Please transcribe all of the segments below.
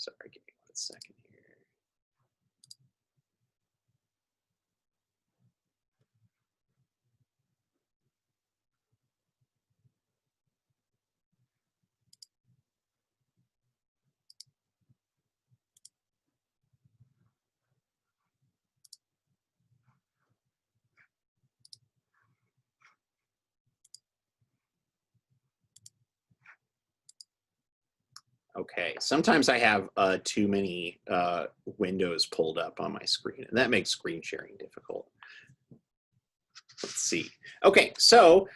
Sorry, give me 1 second here. Okay, sometimes I have too many windows pulled up on my screen, and that makes screen sharing difficult. Let's see. Okay, so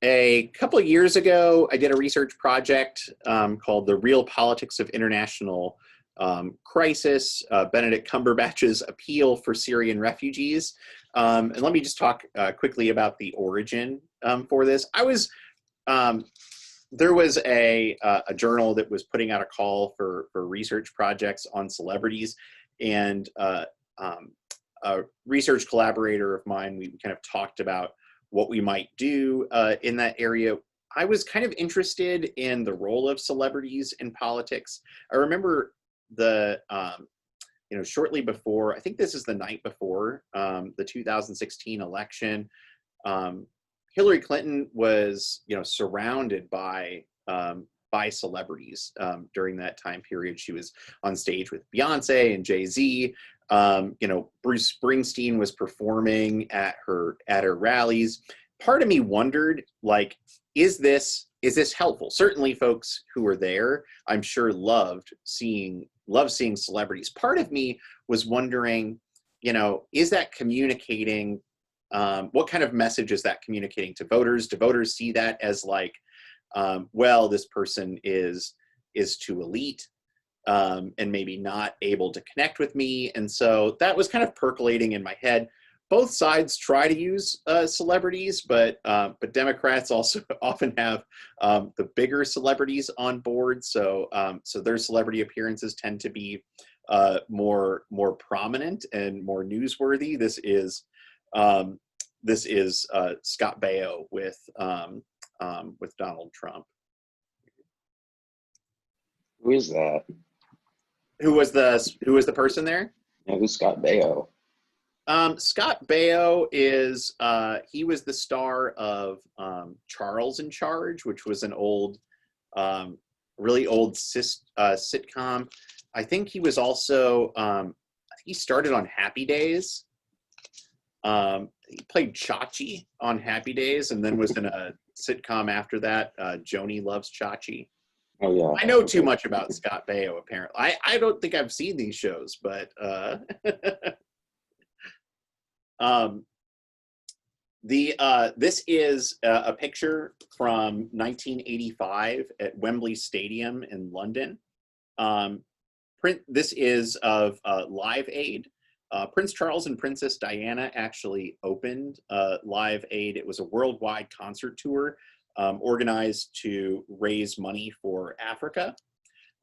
a couple of years ago, I did a research project called The Real Politics of International Crisis, Benedict Cumberbatch's Appeal for Syrian Refugees. And let me just talk quickly about the origin for this. There was a journal that was putting out a call for research projects on celebrities, and a research collaborator of mine, we kind of talked about what we might do in that area. I was kind of interested in the role of celebrities in politics. I remember shortly before, I think this is the night before the 2016 election, Hillary Clinton was, surrounded by celebrities during that time period. She was on stage with Beyonce and Jay-Z. Bruce Springsteen was performing at her rallies. Part of me wondered, like, is this helpful? Certainly, folks who were there, I'm sure, loved seeing celebrities. Part of me was wondering, is that communicating? What kind of message is that communicating to voters? Do voters see that as like, well, this person is too elite and maybe not able to connect with me? And so that was kind of percolating in my head. Both sides try to use celebrities, but Democrats also often have the bigger celebrities on board. So their celebrity appearances tend to be more prominent and more newsworthy. This is Scott Baio with Donald Trump. Who is that? Who was the person there? Yeah, who's Scott Baio? Scott Baio is he was the star of Charles in Charge, which was an old, really old sitcom. I think he was also he started on Happy Days. He played Chachi on Happy Days, and then was in a sitcom after that, Joni Loves Chachi. Oh yeah. I know too much about Scott Baio, apparently. I don't think I've seen these shows, but this is a picture from 1985 at Wembley Stadium in London. This is of Live Aid. Prince Charles and Princess Diana actually opened Live Aid. It was a worldwide concert tour organized to raise money for Africa.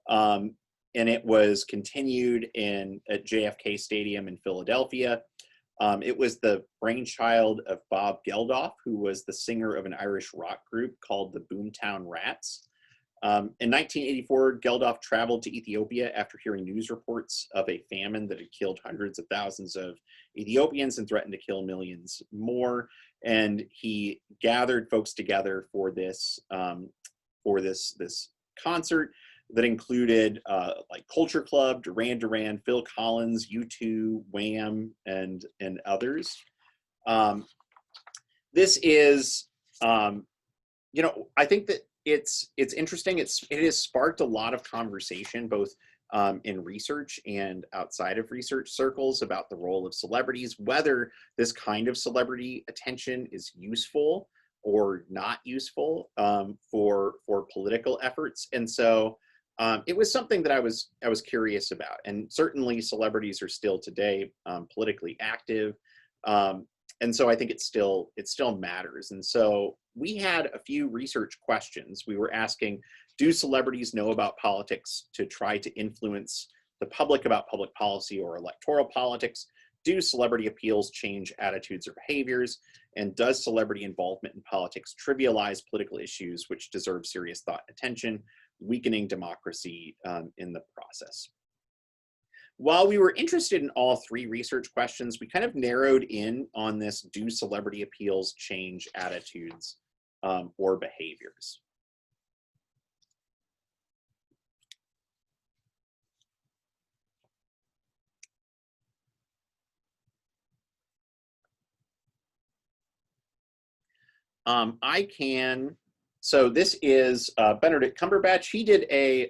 And it was continued at JFK Stadium in Philadelphia. It was the brainchild of Bob Geldof, who was the singer of an Irish rock group called the Boomtown Rats. In 1984, Geldof traveled to Ethiopia after hearing news reports of a famine that had killed hundreds of thousands of Ethiopians and threatened to kill millions more. And he gathered folks together for this concert that included like Culture Club, Duran Duran, Phil Collins, U2, Wham, and others. This is, I think that it's interesting. It has sparked a lot of conversation, both in research and outside of research circles, about the role of celebrities, whether this kind of celebrity attention is useful or not useful for political efforts. And so it was something that I was curious about. And certainly celebrities are still today politically active. And so I think it still matters. And so we had a few research questions. We were asking, do celebrities know about politics to try to influence the public about public policy or electoral politics? Do celebrity appeals change attitudes or behaviors? And does celebrity involvement in politics trivialize political issues which deserve serious thought and attention? weakening democracy in the process. While we were interested in all three research questions, we kind of narrowed in on this: do celebrity appeals change attitudes or behaviors? So this is Benedict Cumberbatch. He did a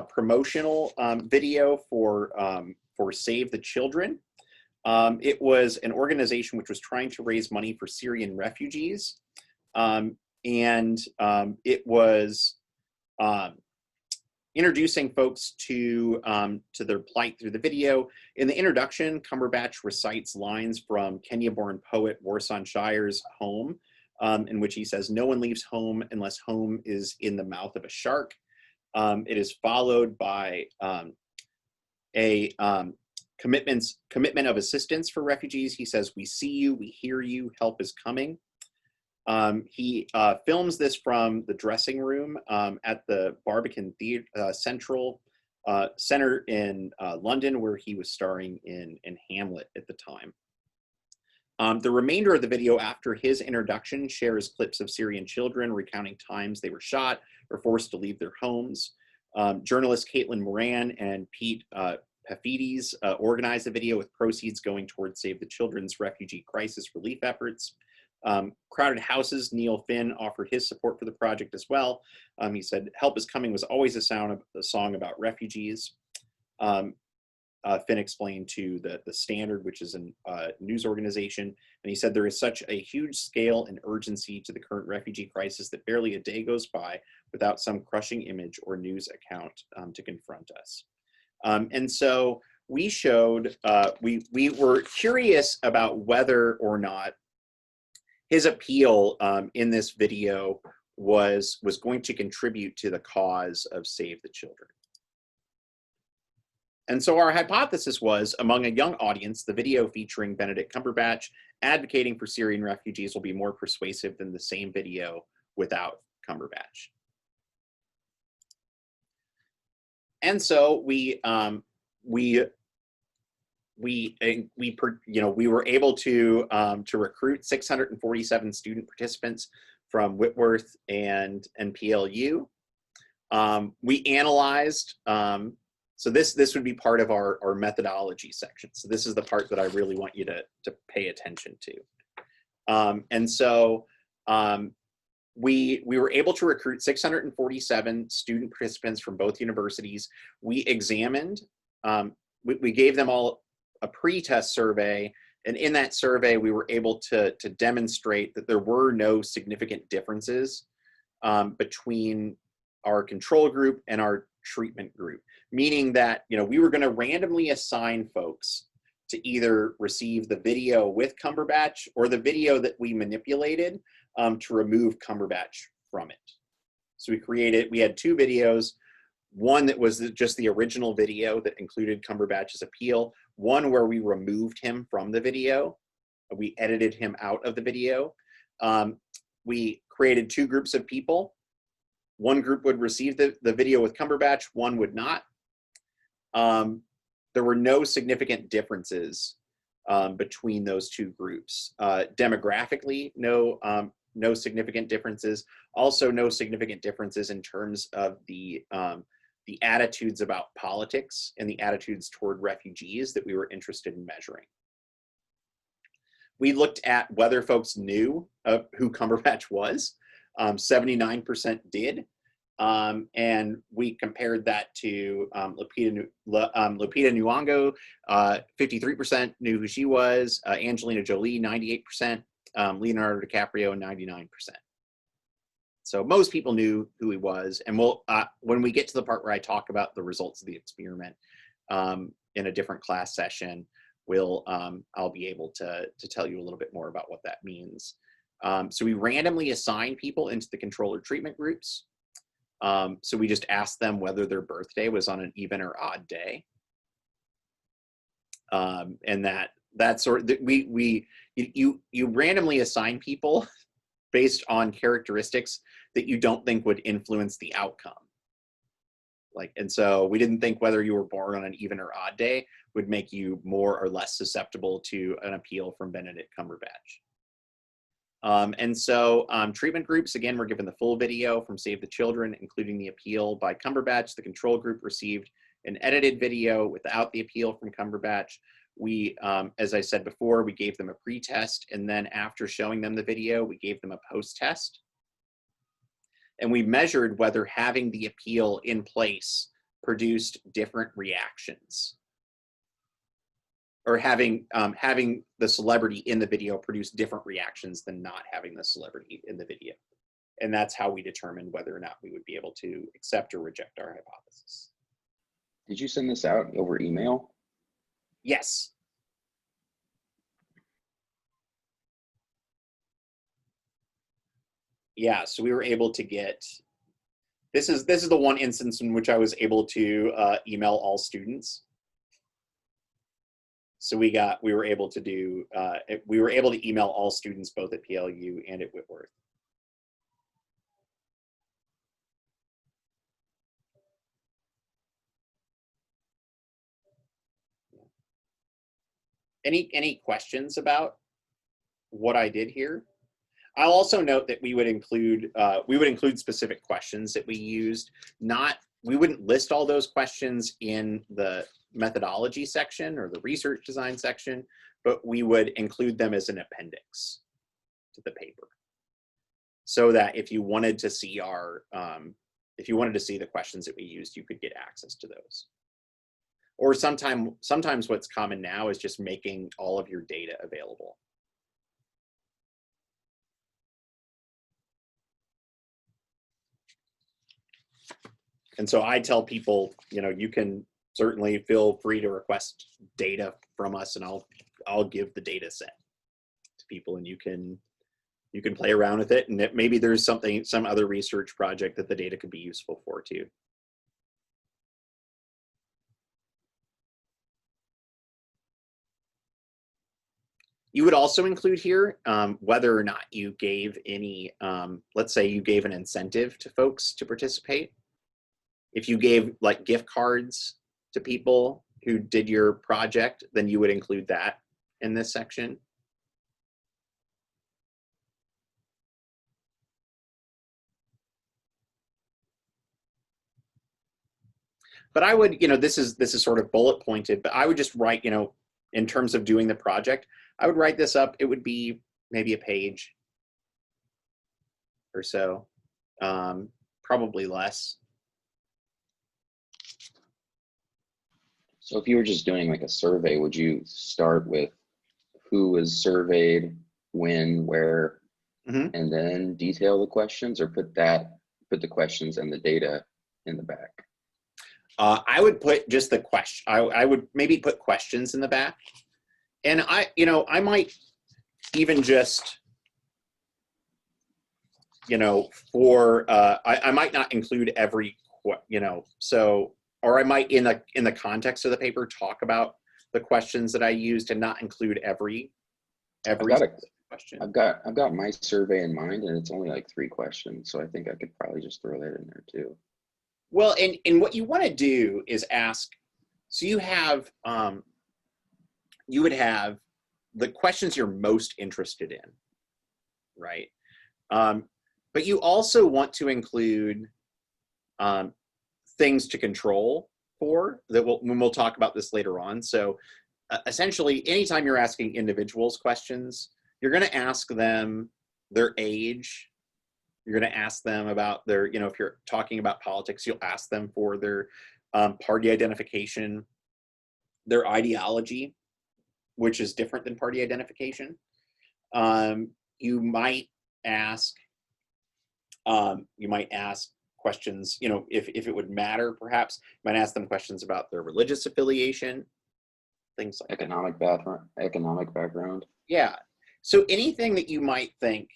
promotional video for Save the Children. It was an organization which was trying to raise money for Syrian refugees. It was introducing folks to their plight through the video. In the introduction, Cumberbatch recites lines from Kenya-born poet Warsan Shire's Home, in which he says, "No one leaves home unless home is in the mouth of a shark." It is followed by a commitment of assistance for refugees. He says, "We see you, we hear you, help is coming." He films this from the dressing room at the Barbican Centre in London, where he was starring in Hamlet at the time. The remainder of the video after his introduction shares clips of Syrian children recounting times they were shot or forced to leave their homes. Journalists Caitlin Moran and Pete Pafides organized the video with proceeds going towards Save the Children's refugee crisis relief efforts. Crowded House's Neil Finn offered his support for the project as well. He said, "Help is Coming was always a song about refugees." Finn explained to the Standard, which is a news organization, and he said, "There is such a huge scale and urgency to the current refugee crisis that barely a day goes by without some crushing image or news account to confront us." And so we showed, we were curious about whether or not his appeal in this video was going to contribute to the cause of Save the Children. And so our hypothesis was, among a young audience, the video featuring Benedict Cumberbatch advocating for Syrian refugees will be more persuasive than the same video without Cumberbatch. And so we were able to recruit 647 student participants from Whitworth and PLU. We analyzed, so this would be part of our methodology section. So this is the part that I really want you to pay attention to. We were able to recruit 647 student participants from both universities. We examined, we gave them all a pre-test survey, and in that survey, we were able to demonstrate that there were no significant differences between our control group and our treatment group, meaning that we were going to randomly assign folks to either receive the video with Cumberbatch or the video that we manipulated to remove Cumberbatch from it. So we had two videos, one that was just the original video that included Cumberbatch's appeal, one where we removed him from the video, we edited him out of the video. We created two groups of people. One group would receive the video with Cumberbatch, one would not. There were no significant differences between those two groups. Demographically, no significant differences. Also, no significant differences in terms of the attitudes about politics and the attitudes toward refugees that we were interested in measuring. We looked at whether folks knew who Cumberbatch was. 79% did. And we compared that to Lupita Nyong'o, 53% knew who she was, Angelina Jolie, 98%, Leonardo DiCaprio, 99%. So most people knew who he was. And when we get to the part where I talk about the results of the experiment in a different class session, I'll be able to tell you a little bit more about what that means. So we randomly assign people into the control or treatment groups. So we just asked them whether their birthday was on an even or odd day. And you randomly assign people based on characteristics that you don't think would influence the outcome. Like, and so we didn't think whether you were born on an even or odd day would make you more or less susceptible to an appeal from Benedict Cumberbatch. And so treatment groups, again, were given the full video from Save the Children, including the appeal by Cumberbatch. The control group received an edited video without the appeal from Cumberbatch. We, as I said before, we gave them a pre-test, and then after showing them the video, we gave them a post-test. And we measured whether having the appeal in place produced different reactions, or having the celebrity in the video produce different reactions than not having the celebrity in the video. And that's how we determined whether or not we would be able to accept or reject our hypothesis. Did you send this out over email? Yes. Yeah, so we were able to get, this is the one instance in which I was able to email all students. So we were able to do, we were able to email all students both at PLU and at Whitworth. Any questions about what I did here? I'll also note that we would include specific questions that we used. We wouldn't list all those questions in the methodology section or the research design section, but we would include them as an appendix to the paper, so that if you wanted to see the questions that we used, you could get access to those. Or sometimes what's common now is just making all of your data available. And so I tell people, you can certainly feel free to request data from us, and I'll give the data set to people, and you can play around with it, and maybe there's some other research project that the data could be useful for too. You would also include here whether or not you gave any, let's say you gave an incentive to folks to participate. If you gave like gift cards to people who did your project, then you would include that in this section. But I would, this is sort of bullet pointed, but I would just write, in terms of doing the project, I would write this up. It would be maybe a page or so, probably less. So if you were just doing like a survey, would you start with who was surveyed, when, where, and then detail the questions, or put the questions and the data in the back? I would put just the question. I would maybe put questions in the back, and I might even just, I might not include every, so, or I might in the context of the paper talk about the questions that I used and not include every question. I've got my survey in mind, and it's only like 3 questions, so I think I could probably just throw that in there too. Well, and what you want to do is ask, so you would have the questions you're most interested in, right? But you also want to include things to control for that. We'll talk about this later on. So essentially, anytime you're asking individuals questions, you're going to ask them their age. You're going to ask them about their, if you're talking about politics, you'll ask them for their party identification, their ideology, which is different than party identification. You might ask questions, if it would matter, perhaps, you might ask them questions about their religious affiliation, things like economic background. Yeah. So anything that you might think.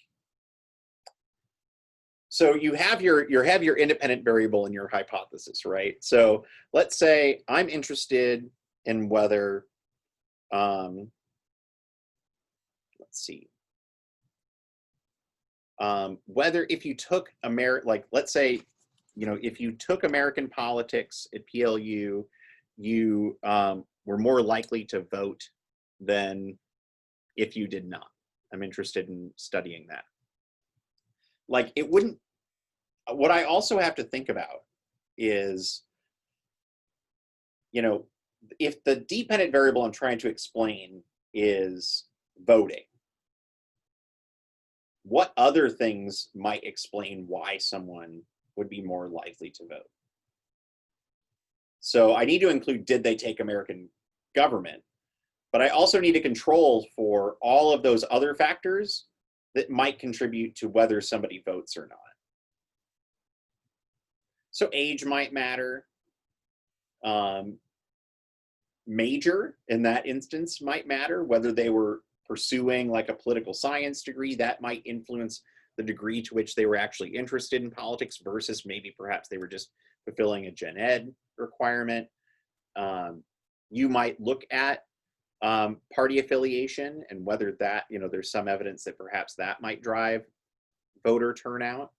So you have your independent variable in your hypothesis, right? So let's say I'm interested in whether, let's see. whether if you took like let's say, if you took American politics at PLU, you were more likely to vote than if you did not. I'm interested in studying that. Like it wouldn't, what I also have to think about is, if the dependent variable I'm trying to explain is voting, what other things might explain why someone would be more likely to vote? So I need to include, did they take American government? But I also need to control for all of those other factors that might contribute to whether somebody votes or not. So age might matter. Major in that instance might matter, whether they were pursuing like a political science degree, that might influence the degree to which they were actually interested in politics versus maybe perhaps they were just fulfilling a gen ed requirement. You might look at party affiliation and whether that, there's some evidence that perhaps that might drive voter turnout.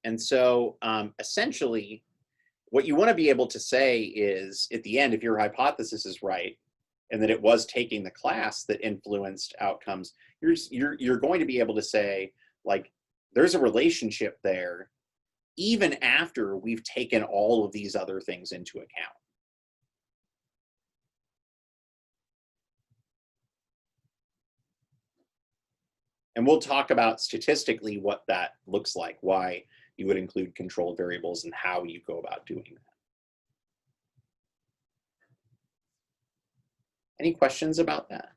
And so essentially, what you want to be able to say is, at the end, if your hypothesis is right, and that it was taking the class that influenced outcomes, you're going to be able to say, like, there's a relationship there, even after we've taken all of these other things into account. And we'll talk about statistically what that looks like, why you would include controlled variables and how you go about doing that. Any questions about that?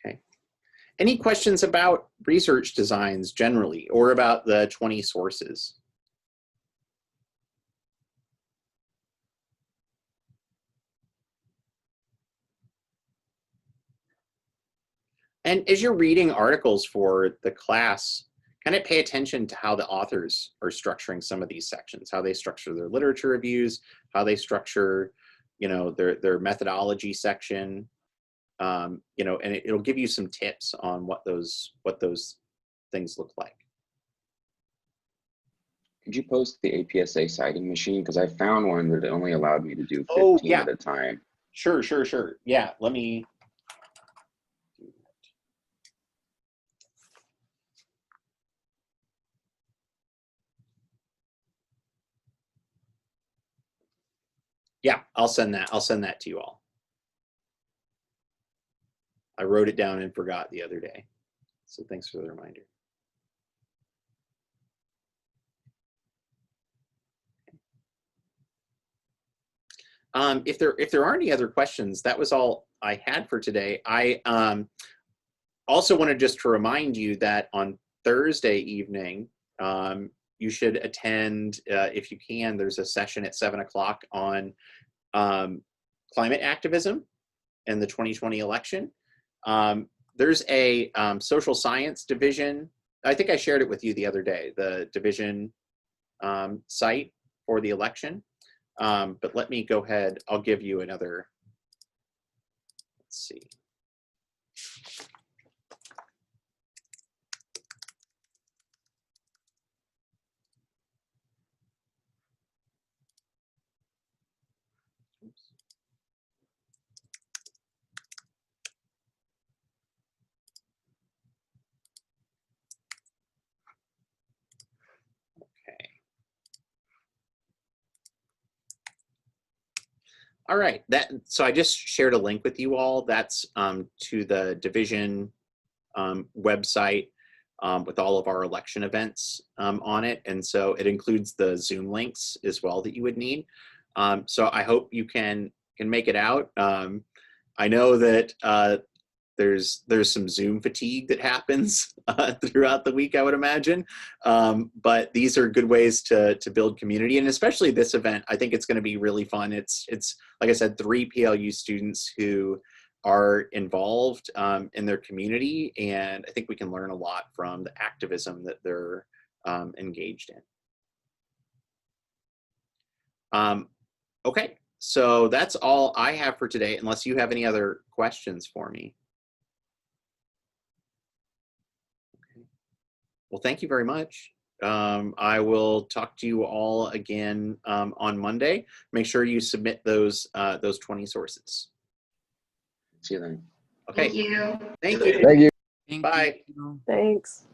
Okay. Any questions about research designs generally, or about the 20 sources? And as you're reading articles for the class, kind of pay attention to how the authors are structuring some of these sections, how they structure their literature reviews, how they structure, their methodology section, and it'll give you some tips on what those things look like. Could you post the APSA citing machine? Because I found one that only allowed me to do 15 at a time. Sure. Yeah, let me. Yeah, I'll send that to you all. I wrote it down and forgot the other day. So thanks for the reminder. If there aren't any other questions, that was all I had for today. I also wanted just to remind you that on Thursday evening, you should attend, if you can, there's a session at 7 o'clock on climate activism and the 2020 election. There's a social science division. I think I shared it with you the other day, the division site for the election. But let me go ahead, I'll give you another, let's see. All right, so I just shared a link with you all. That's to the division website with all of our election events on it. And so it includes the Zoom links as well that you would need. So I hope you can make it out. I know that there's some Zoom fatigue that happens throughout the week, I would imagine. But these are good ways to build community, and especially this event, I think it's going to be really fun. It's like I said, 3 PLU students who are involved in their community, and I think we can learn a lot from the activism that they're engaged in. Okay, so that's all I have for today, unless you have any other questions for me. Okay. Well, thank you very much. I will talk to you all again on Monday. Make sure you submit those 20 sources. See you then. Okay. Thank you. Thank you. Thank you. Thank Bye. you. Thanks.